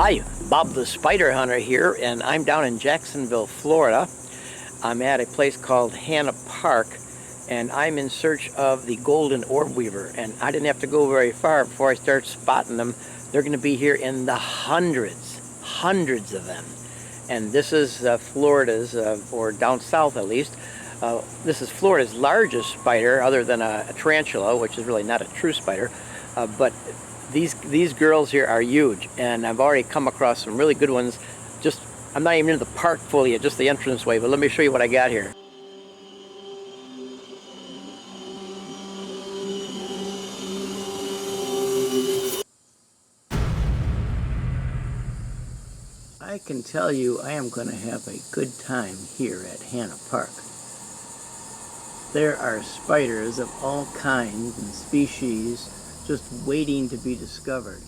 Hi, Bob the Spider Hunter here, and I'm down in Jacksonville, Florida. I'm at a place called Hanna Park, and I'm in search of the Golden Orbweaver. And I didn't have to go very far before I start spotting them. They're going to be here in the hundreds of them. And this is Florida's, or down south at least, this is Florida's largest spider, other than a tarantula, which is really not a true spider. But these girls here are huge, and I've already come across some really good ones. I'm not even in the park fully yet, just the entranceway, but let me show you what I got here. I can tell you I am going to have a good time here at Hanna Park. There are spiders of all kinds and species just waiting to be discovered.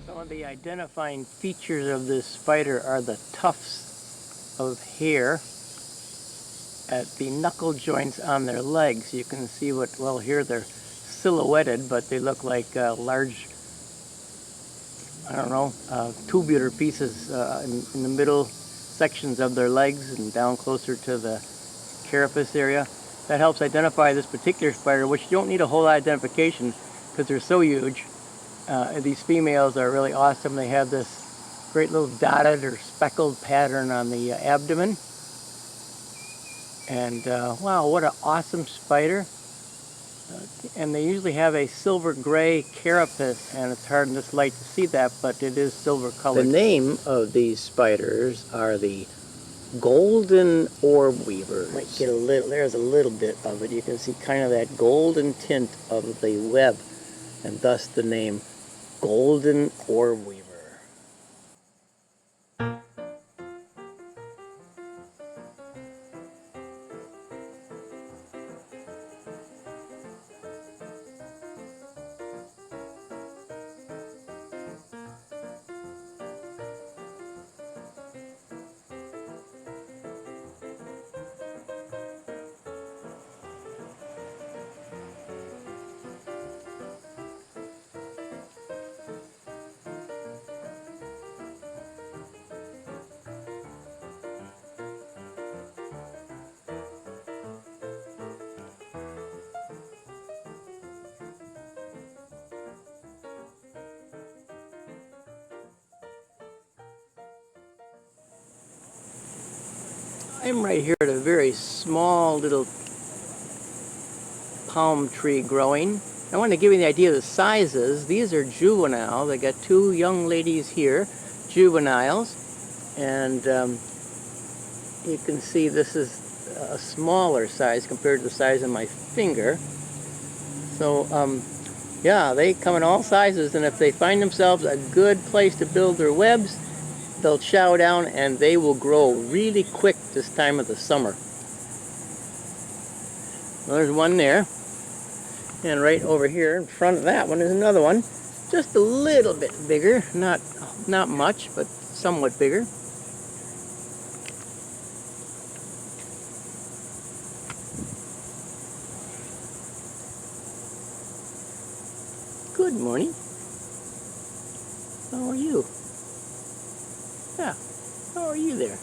Some of the identifying features of this spider are the tufts of hair at the knuckle joints on their legs. You can see well, here they're silhouetted, but they look like large, I don't know, tubular pieces in the middle sections of their legs and down closer to the carapace area. That helps identify this particular spider, which you don't need a whole lot of identification because they're so huge. These females are really awesome. They have this great little dotted or speckled pattern on the abdomen. And wow, what an awesome spider. And they usually have a silver gray carapace, and it's hard in this light to see that, but it is silver colored. The name of these spiders are the Golden Orbweavers. Might get there's a little bit of it. You can see kind of that golden tint of the web, and thus the name Golden Orbweaver. I'm right here at a very small little palm tree growing. I want to give you the idea of the sizes. These are juvenile. They got two young ladies here, juveniles, and you can see this is a smaller size compared to the size of my finger. So yeah, they come in all sizes, and if they find themselves a good place to build their webs, they'll chow down and they will grow really quick this time of the summer. Well, there's one there. And right over here in front of that one is another one. Just a little bit bigger, not much, but somewhat bigger. Good morning. How are you? Yeah, how are you there?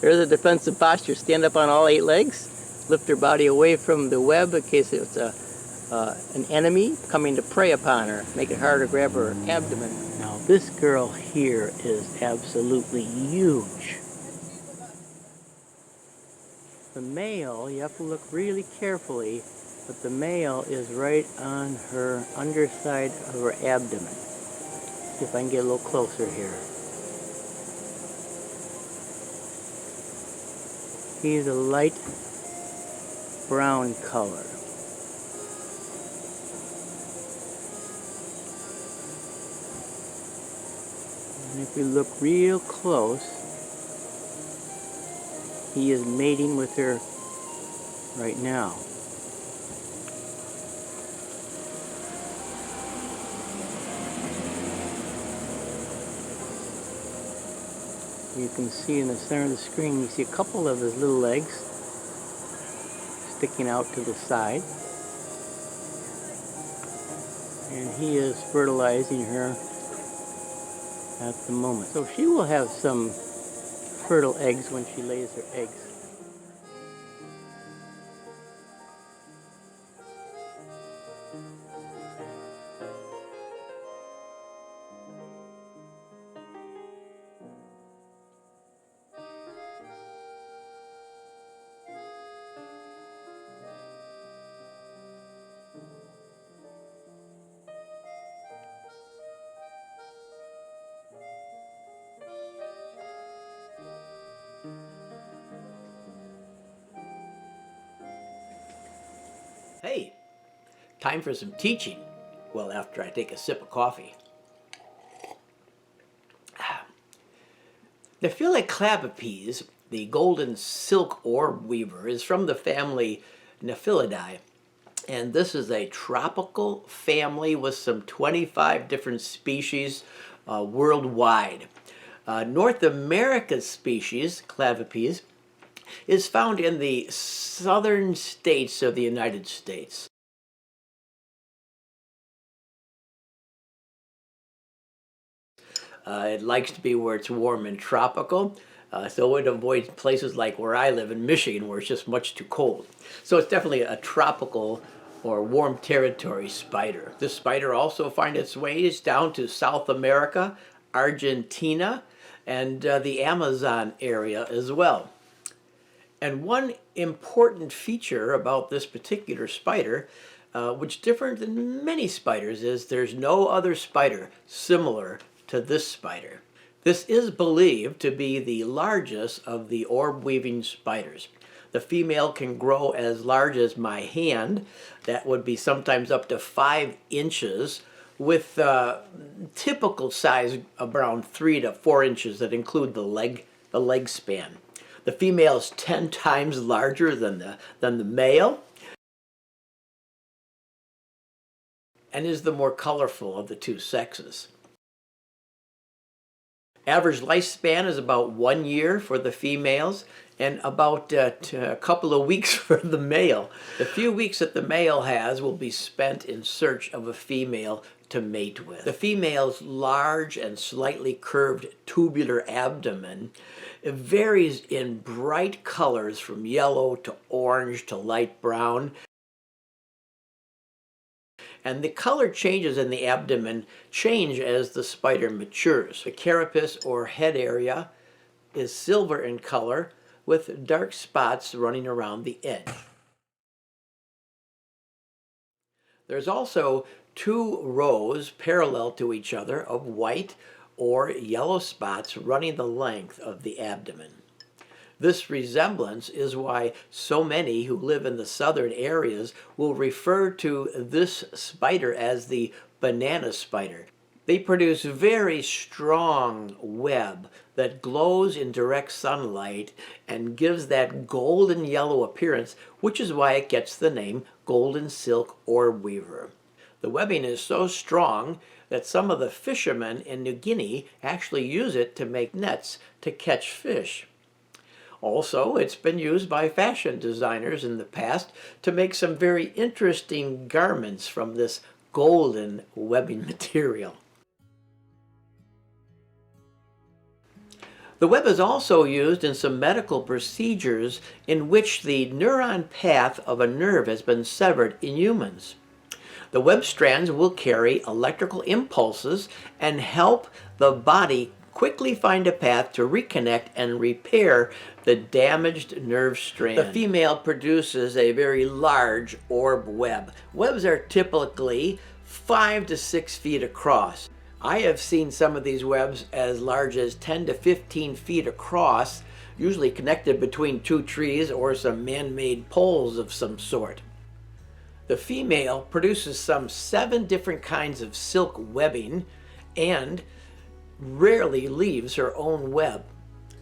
There's a defensive posture. Stand up on all 8 legs. Lift your body away from the web in case it's an enemy coming to prey upon her. Make it hard to grab her abdomen. Now this girl here is absolutely huge. The male, you have to look really carefully, but the male is right on her underside of her abdomen. See if I can get a little closer here. He's a light brown color. And if you look real close, he is mating with her right now. You can see in the center of the screen, you see a couple of his little legs sticking out to the side. And he is fertilizing her at the moment. So she will have some fertile eggs when she lays her eggs. Hey, time for some teaching. Well, after I take a sip of coffee. Nephila clavipes, the Golden Silk Orbweaver, is from the family Nephilidae. And this is a tropical family with some 25 different species worldwide. North America's species, clavipes, is found in the southern states of the United States. It likes to be where it's warm and tropical, so it avoids places like where I live in Michigan, where it's just much too cold. So it's definitely a tropical or warm territory spider. This spider also finds its ways down to South America, Argentina, and the Amazon area as well. And one important feature about this particular spider, which is different than many spiders, is there's no other spider similar to this spider. This is believed to be the largest of the orb-weaving spiders. The female can grow as large as my hand. That would be sometimes up to 5 inches, with typical size around 3 to 4 inches that include the leg span. The female is 10 times larger than the male and is the more colorful of the two sexes. Average lifespan is about 1 year for the females and about a couple of weeks for the male. The few weeks that the male has will be spent in search of a female to mate with. The female's large and slightly curved tubular abdomen, it varies in bright colors from yellow to orange to light brown. And the color changes in the abdomen change as the spider matures. The carapace or head area is silver in color with dark spots running around the edge. There's also 2 rows parallel to each other of white or yellow spots running the length of the abdomen. This resemblance is why so many who live in the southern areas will refer to this spider as the banana spider. They produce very strong web that glows in direct sunlight and gives that golden yellow appearance, which is why it gets the name Golden Silk Orbweaver. The webbing is so strong that some of the fishermen in New Guinea actually use it to make nets to catch fish. Also, it's been used by fashion designers in the past to make some very interesting garments from this golden webbing material. The web is also used in some medical procedures in which the neuron path of a nerve has been severed in humans. The web strands will carry electrical impulses and help the body quickly find a path to reconnect and repair the damaged nerve strand. The female produces a very large orb web. Webs are typically 5 to 6 feet across. I have seen some of these webs as large as 10 to 15 feet across, usually connected between 2 trees or some man-made poles of some sort. The female produces some 7 different kinds of silk webbing and rarely leaves her own web.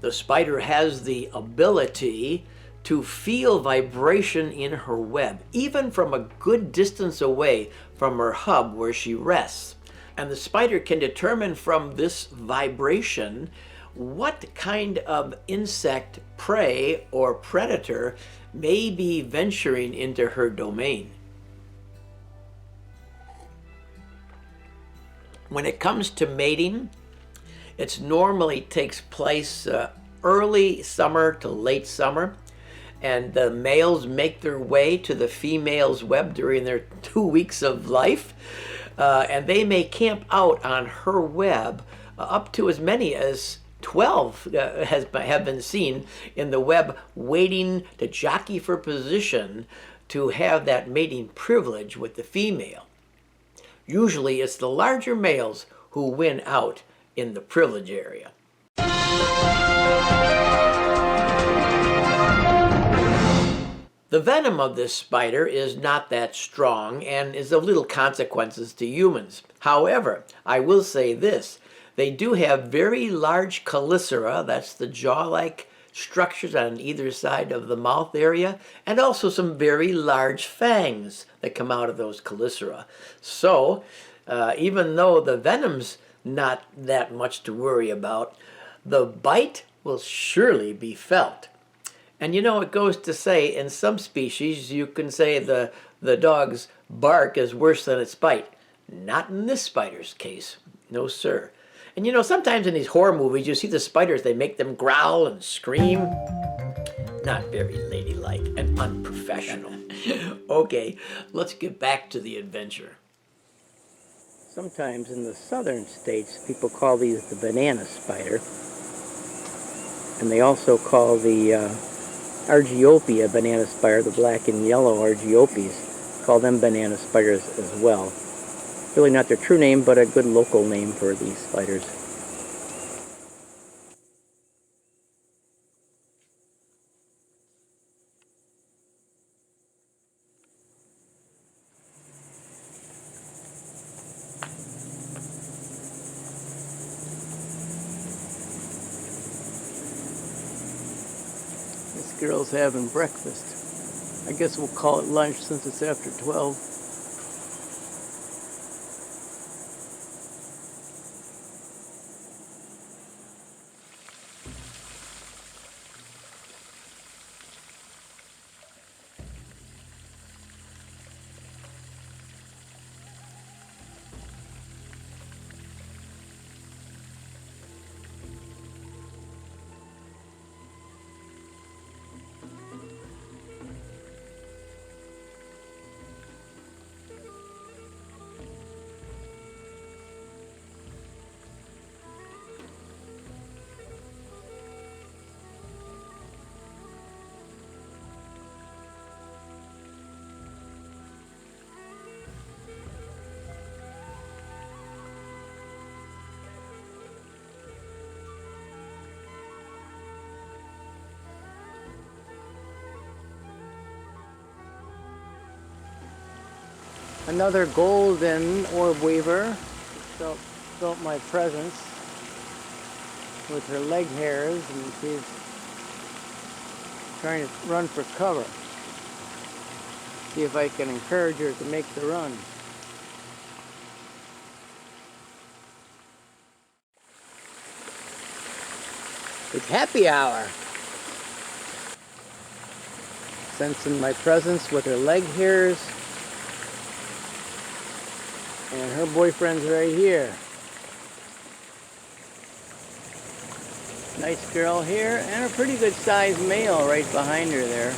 The spider has the ability to feel vibration in her web, even from a good distance away from her hub where she rests. And the spider can determine from this vibration what kind of insect, prey, or predator may be venturing into her domain. When it comes to mating, it normally takes place early summer to late summer, and the males make their way to the female's web during their 2 weeks of life, and they may camp out on her web. Up to as many as 12 have been seen in the web, waiting to jockey for position to have that mating privilege with the female. Usually it's the larger males who win out in the privilege area. The venom of this spider is not that strong and is of little consequences to humans. However, I will say this, they do have very large chelicera, that's the jaw-like structures on either side of the mouth area, and also some very large fangs that come out of those chelicera. So, even though the venom's not that much to worry about, the bite will surely be felt. And you know, it goes to say, in some species, you can say the dog's bark is worse than its bite. Not in this spider's case. No, sir. And you know, sometimes in these horror movies, you see the spiders, they make them growl and scream. Not very ladylike and unprofessional. Okay, let's get back to the adventure. Sometimes in the southern states, people call these the banana spider. And they also call the Argiopia banana spider, the black and yellow Argiopes, call them banana spiders as well. Really not their true name, but a good local name for these spiders. This girl's having breakfast. I guess we'll call it lunch since it's after 12. Another golden orb weaver. So felt my presence with her leg hairs, and she's trying to run for cover. See if I can encourage her to make the run. It's happy hour. Sensing my presence with her leg hairs. And her boyfriend's right here. Nice girl here, and a pretty good sized male right behind her there.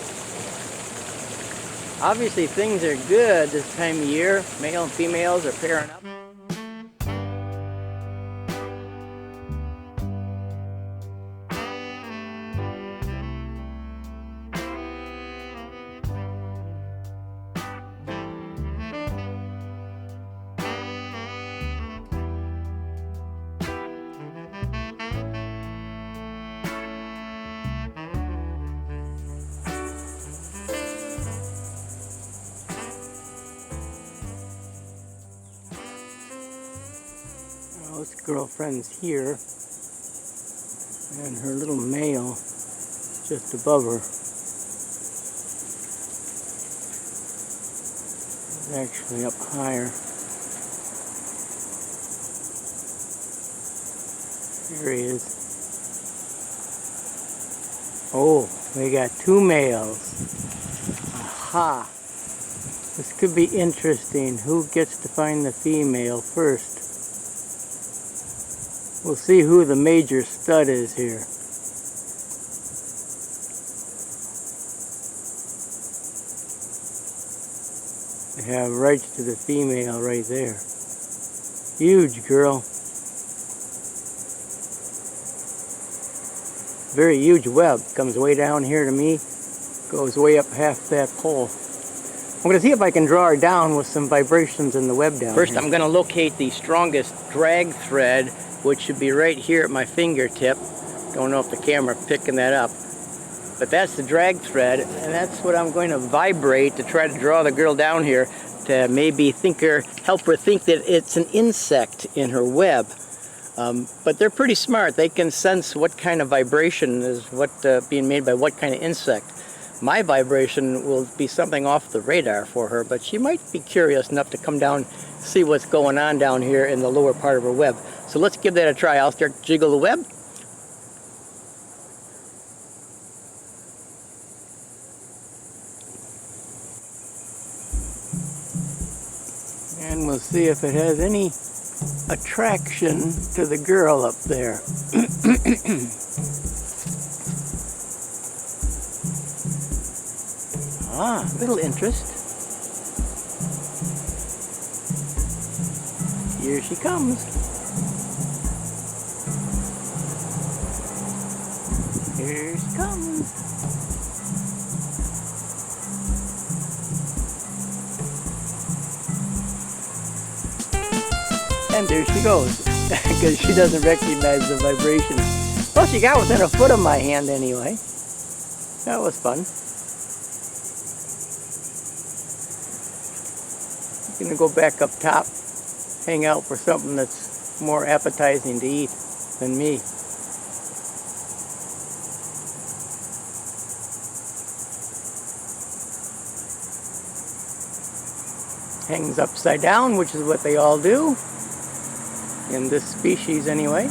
Obviously things are good this time of year. Male and females are pairing up. This girlfriend's here, and her little male just above her. It's actually up higher. There he is. Oh, we got two males. Aha! This could be interesting. Who gets to find the female first? We'll see who the major stud is here. They have rights to the female right there. Huge girl. Very huge web. Comes way down here to me. Goes way up half that pole. I'm going to see if I can draw her down with some vibrations in the web down here. First, I'm going to locate the strongest drag thread, which should be right here at my fingertip. Don't know if the camera picking that up. But that's the drag thread, and that's what I'm going to vibrate to try to draw the girl down here to maybe help her think that it's an insect in her web. But they're pretty smart. They can sense what kind of vibration is being made by what kind of insect. My vibration will be something off the radar for her, but she might be curious enough to come down, see what's going on down here in the lower part of her web. So let's give that a try. I'll start to jiggle the web. And we'll see if it has any attraction to the girl up there. Little interest. Here she comes. Here she comes. And there she goes, because she doesn't recognize the vibration. Well, she got within a foot of my hand anyway. That was fun. I'm going to go back up top, hang out for something that's more appetizing to eat than me. Hangs upside down, which is what they all do, in this species anyway,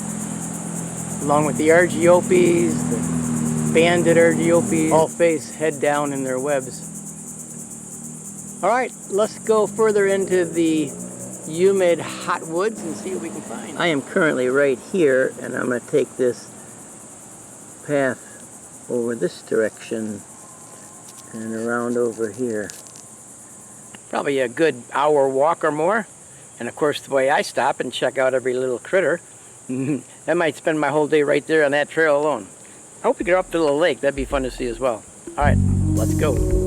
along with the Argiopes, the banded Argiopes, all face head down in their webs. Alright, let's go further into the humid hot woods and see what we can find. I am currently right here, and I'm going to take this path over this direction and around over here. Probably a good hour walk or more. And of course, the way I stop and check out every little critter, I might spend my whole day right there on that trail alone. I hope we get up to the lake. That'd be fun to see as well. All right, let's go.